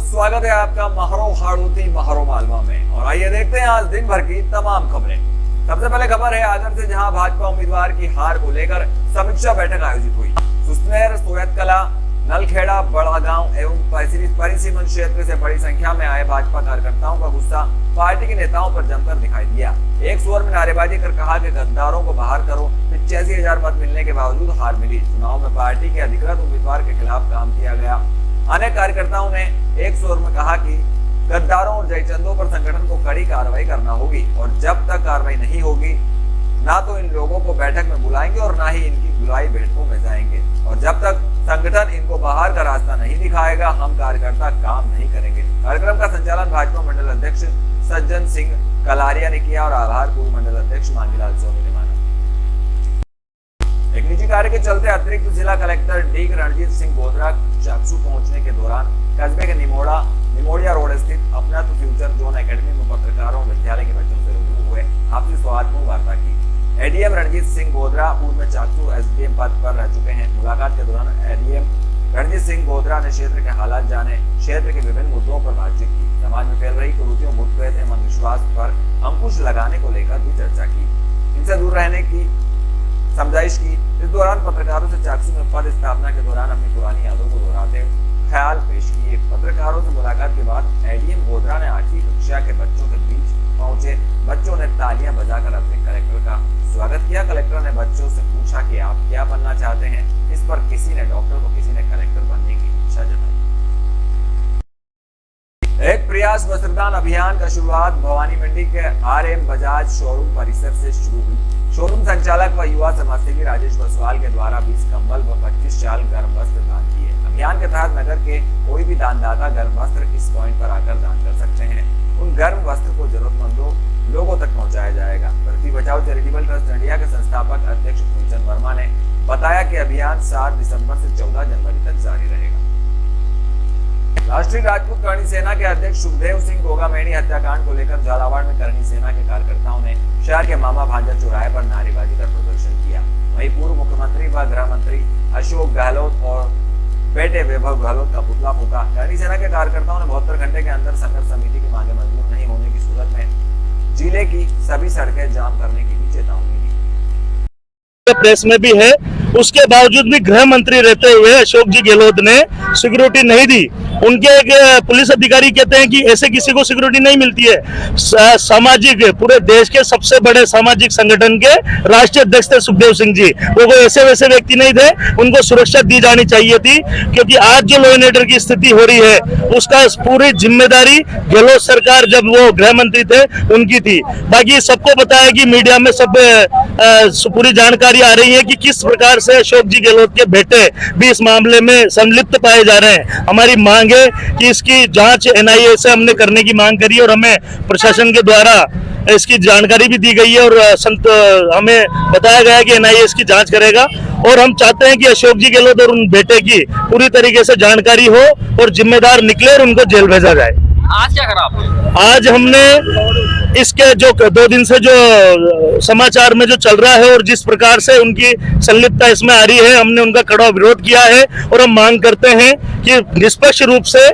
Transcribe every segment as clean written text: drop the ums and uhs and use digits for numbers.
स्वागत है आपका महरो हाड़ूती महरो मालवा में। और आइए देखते हैं आज दिन भर की तमाम खबरें। सबसे पहले खबर है आगर से, जहां भाजपा उम्मीदवार की हार को लेकर समीक्षा बैठक आयोजित हुई। सुसनेर, सोयत कला, नलखेड़ा, बड़ा गांव एवं परिसीमन क्षेत्र से बड़ी संख्या में आए भाजपा कार्यकर्ताओं का गुस्सा पार्टी के नेताओं पर जमकर दिखाई दिया। एक स्वर में नारेबाजी कर कहा कि गद्दारों को बाहर करो। 85,000 मत मिलने के बावजूद हार मिली। चुनाव में पार्टी के अधिकृत उम्मीदवार के खिलाफ काम किया गया। अनेक कार्यकर्ताओं ने एक स्वर में कहा कि गद्दारों और जयचंदों पर संगठन को कड़ी कार्रवाई करना होगी और जब तक कार्रवाई नहीं होगी ना तो इन लोगों को बैठक में बुलाएंगे और ना ही इनकी बुलाई बैठकों में जाएंगे। और जब तक संगठन इनको बाहर का रास्ता नहीं दिखाएगा हम कार्यकर्ता काम नहीं करेंगे। कार्यक्रम का संचालन भाजपा मंडल अध्यक्ष सज्जन सिंह कलारिया ने किया और आभार पूर्व मंडल अध्यक्ष मांगीलाल सोनी ने माना। एक निजी कार्य के चलते अतिरिक्त जिला कलेक्टर डी रणजीत सिंह बोधरा चाकसू पहुंचने के दौरान कस्बे के निमोड़िया रोड स्थित अपना तो फ्यूचर जोन एकेडमी में पत्रकारों विद्यालय के बच्चों से रूबरू हुए आपसी सौहार्दपूर्ण वार्ता की। एडीएम रणजीत सिंह बोधरा पूर्व में चाकसू एसडीएम पद पर रह चुके हैं। मुलाकात के दौरान एडीएम रणजीत सिंह बोधरा ने क्षेत्र के हालात जाने, क्षेत्र के विभिन्न मुद्दों पर बातचीत की। समाज में फैल रही कुरीतियों, भूत-प्रेत एवं अंधविश्वास पर अंकुश लगाने को लेकर भी चर्चा की। इनसे दूर रहने की समझाइश की। इस दौरान पत्रकारों से चाकसू में पद स्थापना के दौरान अपनी पुरानी यादों को दोहराते ख्याल पेश किए। पत्रकारों से मुलाकात के बाद एडीएम बोधरा ने 8वीं कक्षा के बच्चों के बीच पहुंचे। बच्चों ने तालियां बजाकर अपने कलेक्टर का स्वागत किया। कलेक्टर ने बच्चों से पूछा कि आप क्या बनना चाहते हैं। इस पर किसी ने डॉक्टर तो किसी ने कलेक्टर बनने की इच्छा जताई। एक प्रयास वस्त्रदान अभियान का शुरुआत भवानी मंडी के आरएम बजाज शोरूम परिसर से शुरू हुई। शोरूम संचालक व युवा समाजसेवी राजेश बसवाल के द्वारा 20 कंबल व 25 शाल गर्म वस्त्र दान किए। अभियान के तहत नगर के कोई भी दानदाता गर्म वस्त्र इस पॉइंट पर आकर दान कर सकते हैं। उन गर्म वस्त्र को जरूरतमंदों लोगों तक पहुंचाया जाएगा। Beti Bachao charitable trust India के संस्थापक अध्यक्ष फूलचंद वर्मा ने बताया कि अभियान 7 दिसंबर से 14 जनवरी तक जारी रहेगा। राष्ट्रीय राजपूत करणी सेना के अध्यक्ष सुखदेव सिंह गोगामेणी हत्याकांड को लेकर झालावाड़ में करणी सेना के कार्यकर्ताओं ने शहर के मामा भांजा चौराहे पर नारेबाजी कर प्रदर्शन किया। वहीं पूर्व मुख्यमंत्री व गृह मंत्री अशोक गहलोत और बेटे वैभव गहलोत का पुतला फूका। करणी सेना के कार्यकर्ताओं ने 72 घंटे के अंदर संघर्ष समिति की मांगे मंजूर नहीं होने की सूरत में जिले की सभी सड़कें जाम करने की भी चेतावनी दी। प्रेस में भी है, उसके बावजूद भी गृह मंत्री रहते हुए अशोक जी गहलोत ने सिक्योरिटी नहीं दी। उनके एक पुलिस अधिकारी कहते हैं कि ऐसे किसी को सिक्योरिटी नहीं मिलती है। सामाजिक पूरे देश के सबसे बड़े सामाजिक संगठन के राष्ट्रीय अध्यक्ष थे सुखदेव सिंह जी, वो कोई ऐसे वैसे व्यक्ति नहीं थे। उनको सुरक्षा दी जानी चाहिए थी, क्योंकि आज जो लॉ एंड ऑर्डर की स्थिति हो रही है उसका पूरी जिम्मेदारी गहलोत सरकार जब वो गृह मंत्री थे उनकी थी। बाकी सबको पता है कि मीडिया में सब पूरी जानकारी आ रही है कि किस प्रकार से अशोक जी गहलोत के बेटे भी इस मामले में संलिप्त पाए जा रहे हैं। हमारी मांग है कि इसकी जांच एनआईए से हमने करने की मांग करी और हमें प्रशासन के द्वारा इसकी जानकारी भी दी गई है और हमें बताया गया है कि एनआईए इसकी जांच करेगा। और हम चाहते हैं कि अशोक जी गहलोत और उन बेटे की पूरी तरीके से जानकारी हो और जिम्मेदार निकले और उनको जेल भेजा जाए। आज क्या करा आपने? आज हमने इसके जो 2 दिन से जो समाचार में जो चल रहा है और जिस प्रकार से उनकी संलिप्तता इसमें आ रही है, हमने उनका कड़ा विरोध किया है और हम मांग करते हैं कि निष्पक्ष रूप से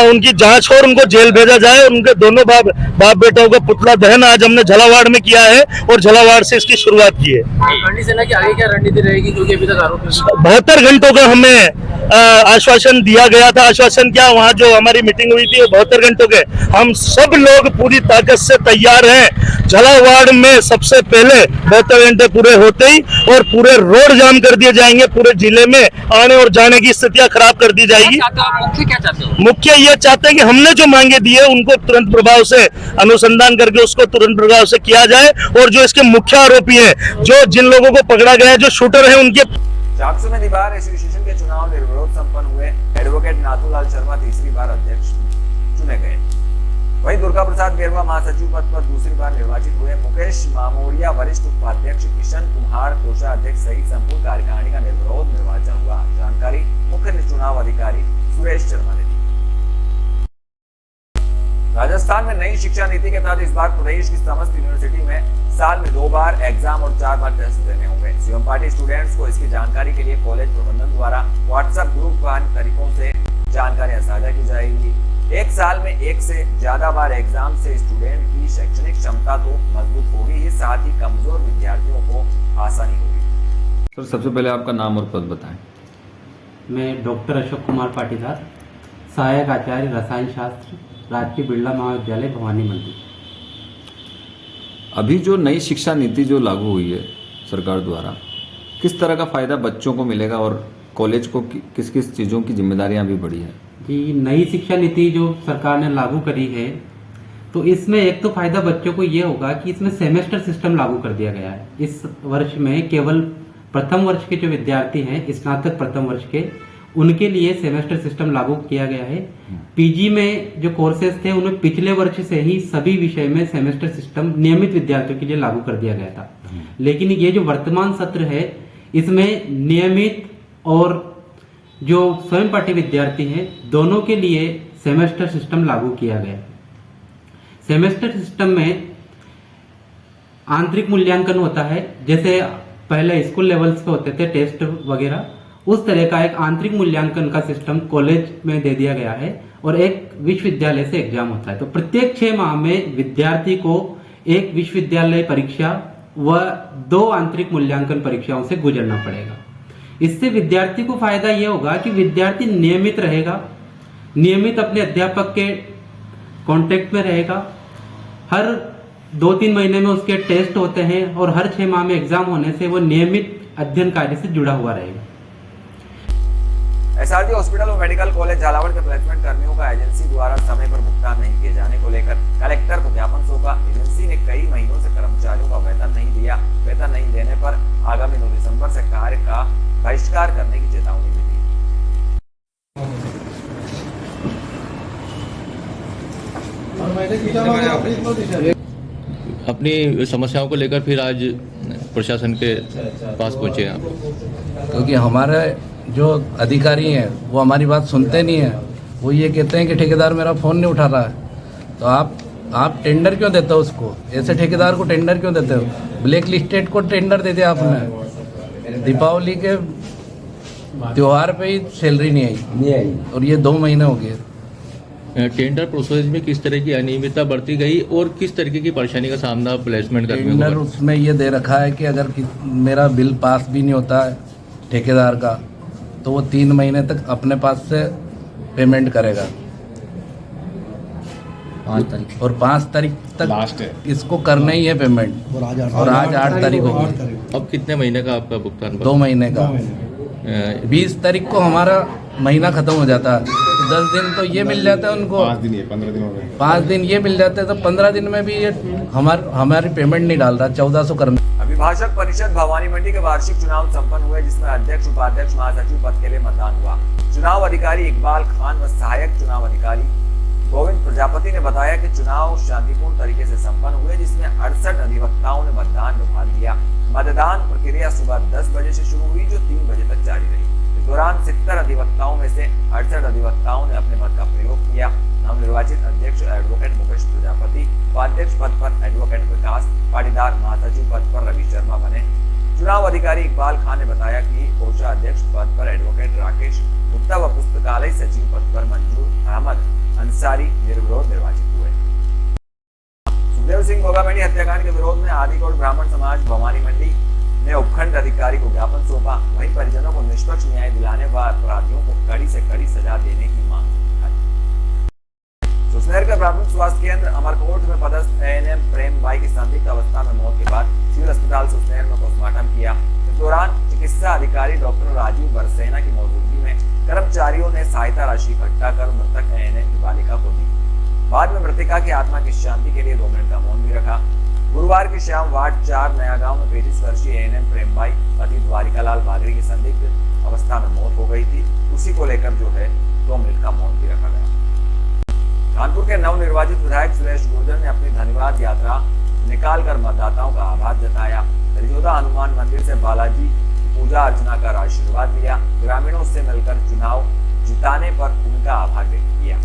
उनकी जांच हो और उनको जेल भेजा जाए। उनके दोनों बाप बेटों का पुतला दहन आज हमने झालावाड़ में किया है और झालावाड़ से इसकी शुरुआत की है। करणी सेना की आगे क्या रणनीति रहेगी, क्योंकि अभी तक आरोप 72 घंटों का हमें आश्वासन दिया गया था। आश्वासन क्या, वहाँ जो हमारी मीटिंग हुई थी वो 72 घंटों के। हम सब लोग पूरी ताकत से तैयार हैं। झालावाड़ में सबसे पहले 72 घंटे पूरे होते ही और पूरे रोड जाम कर दिए जाएंगे। पूरे जिले में आने और जाने की स्थितियां खराब कर दी जाएगी। मुख्य क्या चाहते हो? मुख्य ये चाहते हैं कि हमने जो मांगे दी है उनको तुरंत प्रभाव से अनुसंधान करके उसको तुरंत प्रभाव से किया जाए और जो इसके मुख्य आरोपी हैं, जो जिन लोगों को पकड़ा गया है, जो शूटर है, उनके। चाकसू में निवार एसोसिएशन के चुनाव निर्विरोध संपन्न हुए। एडवोकेट नाथूलाल शर्मा तीसरी बार अध्यक्ष चुने गए। वहीं दुर्गा प्रसाद बेरवा महासचिव पद पर दूसरी बार निर्वाचित हुए। मुकेश मामोरिया वरिष्ठ उपाध्यक्ष, किशन कुम्हार कोषाध्यक्ष सहित संपूर्ण कार्यकारिणी का निर्विरोध निर्वाचन हुआ। जानकारी मुख्य चुनाव अधिकारी सुरेश शर्मा ने दी। राजस्थान में नई शिक्षा नीति के तहत इस बार प्रदेश की समस्त यूनिवर्सिटी में साल में 2 बार एग्जाम और 4 बार टेस्ट देने होंगे। सीएम पार्टी स्टूडेंट्स को इसकी जानकारी के लिए कॉलेज प्रबंधन द्वारा व्हाट्सएप ग्रुप व अन्य तरीकों से जानकारियां साझा की जाएगी। एक साल में एक से ज्यादा बार एग्जाम से स्टूडेंट की शैक्षणिक क्षमता तो मजबूत होगी ही, साथ ही कमजोर विद्यार्थियों को आसानी होगी। सर, सबसे पहले आपका नाम और पद बताएं। मैं डॉक्टर अशोक कुमार पाटीदार, सहायक आचार्य रसायन शास्त्र, राजकीय बिरला महाविद्यालय भवानी मंडी। अभी जो नई शिक्षा नीति जो लागू हुई है सरकार द्वारा, किस तरह का फ़ायदा बच्चों को मिलेगा और कॉलेज को किस किस चीज़ों की जिम्मेदारियां भी बढ़ी है? जी, नई शिक्षा नीति जो सरकार ने लागू करी है, तो इसमें एक तो फायदा बच्चों को ये होगा कि इसमें सेमेस्टर सिस्टम लागू कर दिया गया है। इस वर्ष में केवल प्रथम वर्ष के जो विद्यार्थी हैं, स्नातक प्रथम वर्ष के, उनके लिए सेमेस्टर सिस्टम लागू किया गया है। पीजी में जो कोर्सेज थे उनमें पिछले वर्ष से ही सभी विषय में सेमेस्टर सिस्टम नियमित विद्यार्थियों के लिए लागू कर दिया गया था। लेकिन ये जो वर्तमान सत्र है, इसमें नियमित और जो स्वयं पाठी विद्यार्थी हैं, दोनों के लिए सेमेस्टर सिस्टम लागू किया गया है। सेमेस्टर सिस्टम में आंतरिक मूल्यांकन होता है, जैसे पहले स्कूल लेवल्स पे होते थे टेस्ट वगैरह, उस तरह का एक आंतरिक मूल्यांकन का सिस्टम कॉलेज में दे दिया गया है और एक विश्वविद्यालय से एग्जाम होता है। तो प्रत्येक 6 माह में विद्यार्थी को एक विश्वविद्यालय परीक्षा व 2 आंतरिक मूल्यांकन परीक्षाओं से गुजरना पड़ेगा। इससे विद्यार्थी को फायदा यह होगा कि विद्यार्थी नियमित रहेगा, नियमित अपने अध्यापक के कांटेक्ट में रहेगा। हर 2-3 महीने में उसके टेस्ट होते हैं और हर 6 माह में एग्जाम होने से वो नियमित अध्ययन कार्य से जुड़ा हुआ रहेगा। एसआरजी हॉस्पिटल और मेडिकल कॉलेज झालावाड़ के प्लेसमेंट कर्मियों का एजेंसी द्वारा समय पर भुगतान नहीं किए जाने को लेकर कलेक्टर को ज्ञापन सौंपा। एजेंसी ने कई महीनों से कर्मचारियों का वेतन नहीं दिया। वेतन नहीं देने पर आगामी 9 दिसंबर से कार्य का बहिष्कार करने की चेतावनी भी दी। अपनी समस्याओं को लेकर फिर आज प्रशासन के पास पहुंचे आप? क्योंकि हमारे जो अधिकारी हैं वो हमारी बात सुनते नहीं हैं। वो ये कहते हैं कि ठेकेदार मेरा फ़ोन नहीं उठा रहा है। तो आप टेंडर क्यों देते हो उसको? ऐसे ठेकेदार को टेंडर क्यों देते हो? ब्लैक लिस्टेड को टेंडर दे दिया आपने। दीपावली के त्यौहार पे ही सैलरी नहीं आई और ये 2 महीने हो गए। टेंडर प्रोसेस में किस तरह की अनियमितता बढ़ती गई और किस तरीके की परेशानी का सामना प्लेसमेंट कर्मियों को? टेंडर उसमें ये दे रखा है कि अगर मेरा बिल पास भी नहीं होता है ठेकेदार का, तो वो 3 महीने तक अपने पास से पेमेंट करेगा 5 तारीख और 5 तारीख तक लास्ट है, इसको करना ही है पेमेंट। और आज 8 तारीख हो गई। अब कितने महीने का आपका भुगतान? 2 महीने का। 20 तारीख को हमारा महीना खत्म हो जाता है। 10 दिन तो ये मिल जाता है उनको, 5 दिन 15 दिन हो गए। 5 दिन ये मिल जाते हैं, तो 15 दिन में भी ये हमारी पेमेंट नहीं डाल रहा। 1400 करना। अभिभाषक परिषद भवानी मंडी के वार्षिक चुनाव संपन्न हुए, जिसमें अध्यक्ष, उपाध्यक्ष, महासचिव पद के लिए मतदान हुआ। चुनाव अधिकारी इकबाल खान व सहायक चुनाव अधिकारी गोविंद प्रजापति ने बताया कि चुनाव शांतिपूर्ण तरीके से संपन्न हुए, जिसमें 68 अधिवक्ताओं ने मतदान में भाग लिया। मतदान प्रक्रिया सुबह 10 बजे से शुरू हुई, जो 3 बजे तक जारी रही। इस दौरान 70 अधिवक्ताओं में से 68 अधिवक्ताओं ने अपने मत का प्रयोग किया। नवनिर्वाचित अध्यक्ष एडवोकेट मुकेश प्रजापति, उपाध्यक्ष पद पर एडवोकेट विकास पाटीदार, महासचिव पद पर रवि शर्मा बने। चुनाव अधिकारी इकबाल खान ने बताया कि कोषाध्यक्ष पद पर एडवोकेट राकेश गुप्ता व पुस्तकालय सचिव पद पर मंजूर अहमद अंसारी निर्विरोध निर्वाचित हुए। सुखदेव सिंह गोगामेडी हत्याकांड के विरोध में आदिकोट ब्राह्मण समाज भवानी मंडी ने उपखंड अधिकारी को ज्ञापन सौंपा। वहीं परिजनों को निष्पक्ष न्याय दिलाने व अपराधियों को कड़ी से कड़ी सजा देने की मांग उठाई। सुसनेर का प्राथमिक स्वास्थ्य केंद्र अमरकोट में पदस्थ एएनएम प्रेम बाई की संदिग्ध अवस्था में मौत के बाद सिविल अस्पताल सुसनेर में पोस्टमार्टम किया। इस दौरान चिकित्सा अधिकारी डॉक्टर राजीव बरसेना की मौजूदगी में कर्मचारियों ने सहायता राशि इकट्ठा कर मृतक एएनएम की बालिका को दी। बाद में मृतका की आत्मा की शांति के लिए 2 मिनट का मौन भी रखा। गुरुवार की शाम वार्ड 4 नया गांव में 35 वर्षीय एएनएम प्रेम बाई पति द्वारिकालाल बागड़ी की संदिग्ध अवस्था में मौत हो गई थी। उसी को लेकर जो है 2 मिनट का मौन भी रखा गया। कानपुर के नवनिर्वाचित विधायक सुरेश गुर्जर ने अपनी धन्यवाद यात्रा निकालकर मतदाताओं का आभार जताया। रिजोदा हनुमान मंदिर से बालाजी पूजा अर्चना कर आशीर्वाद लिया। ग्रामीणों से मिलकर चुनाव जिताने पर उनका आभार व्यक्त किया।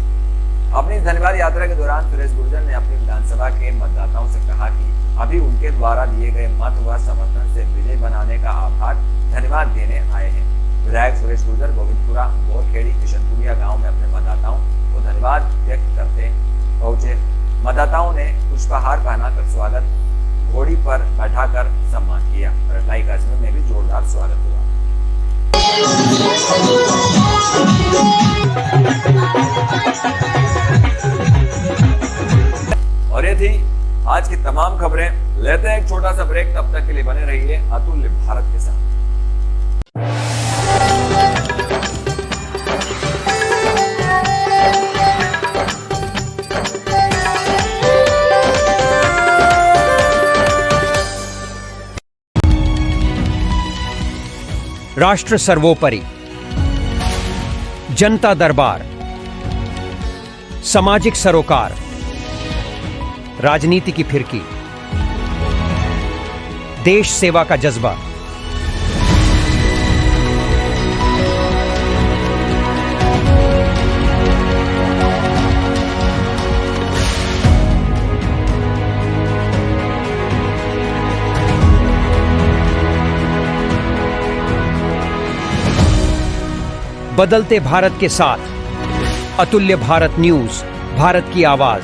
अपनी धन्यवाद यात्रा के दौरान सुरेश गुर्जर ने अपनी विधानसभा के मतदाताओं से कहा कि अभी उनके द्वारा दिए गए मत व समर्थन से विजय बनाने का आभार धन्यवाद देने आए हैं। विधायक सुरेश गुर्जर गोविंदपुरा, बोरखेड़ी, किशनपुरिया गांव में अपने मतदाताओं को धन्यवाद व्यक्त करते पहुंचे। मतदाताओं ने पुष्पहार पहनाकर स्वागत, घोड़ी पर बैठाकर सम्मान किया और अटलाई कस्बे में भी जोरदार स्वागत हुआ। और ये थी आज की तमाम खबरें। लेते हैं एक छोटा सा ब्रेक, तब तक के लिए बने रहिए अतुल्य भारत के साथ। राष्ट्र सर्वोपरि, जनता दरबार, सामाजिक सरोकार, राजनीति की फिरकी, देश सेवा का जज्बा, बदलते भारत के साथ अतुल्य भारत न्यूज, भारत की आवाज।